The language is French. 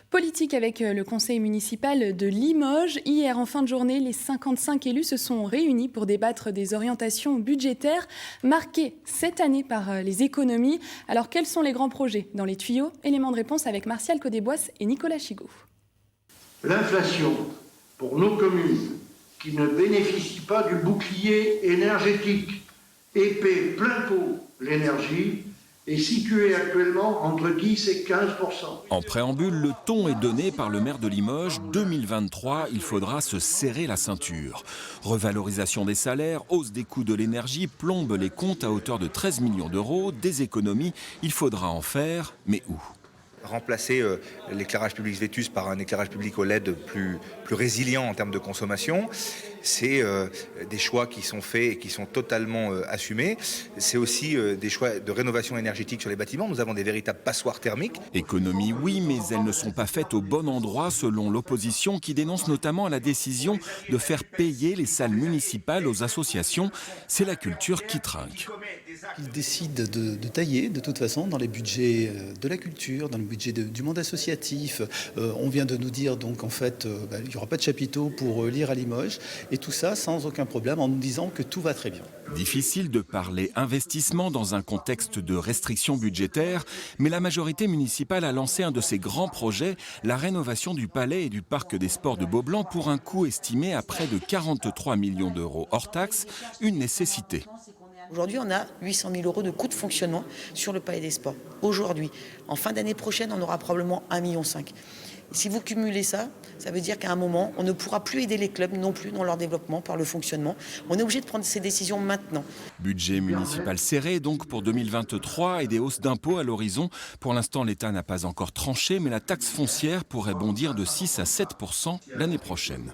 Politique avec le conseil municipal de Limoges. Hier, en fin de journée, les 55 élus se sont réunis pour débattre des orientations budgétaires marquées cette année par les économies. Alors, quels sont les grands projets dans les tuyaux? Élément de réponse avec Martial Codéboisse et Nicolas Chigot. L'inflation pour nos communes qui ne bénéficient pas du bouclier énergétique et paient plein pot l'énergie est située actuellement entre 10 et 15%. En préambule, le ton est donné par le maire de Limoges. 2023, il faudra se serrer la ceinture. Revalorisation des salaires, hausse des coûts de l'énergie plombe les comptes à hauteur de 13 millions d'euros. Des économies, il faudra en faire, mais où ? Remplacer l'éclairage public vétuste par un éclairage public OLED plus résilient en termes de consommation. C'est des choix qui sont faits et qui sont totalement assumés. C'est aussi des choix de rénovation énergétique sur les bâtiments. Nous avons des véritables passoires thermiques. Économie, oui, mais elles ne sont pas faites au bon endroit selon l'opposition qui dénonce notamment la décision de faire payer les salles municipales aux associations. C'est la culture qui trinque. Ils décident de tailler de toute façon dans les budgets de la culture, dans le budget du monde associatif. On vient de nous dire donc en fait il n'y aura pas de chapiteau pour lire à Limoges et tout ça sans aucun problème en nous disant que tout va très bien. Difficile de parler investissement dans un contexte de restrictions budgétaires, mais la majorité municipale a lancé un de ses grands projets, la rénovation du palais et du parc des sports de Beaublanc pour un coût estimé à près de 43 millions d'euros hors taxe, une nécessité. Aujourd'hui, on a 800 000 euros de coûts de fonctionnement sur le Palais des Sports. Aujourd'hui, en fin d'année prochaine, on aura probablement 1,5 million. Si vous cumulez ça, ça veut dire qu'à un moment, on ne pourra plus aider les clubs non plus dans leur développement par le fonctionnement. On est obligé de prendre ces décisions maintenant. Budget municipal serré donc pour 2023 et des hausses d'impôts à l'horizon. Pour l'instant, l'État n'a pas encore tranché, mais la taxe foncière pourrait bondir de 6 à 7% l'année prochaine.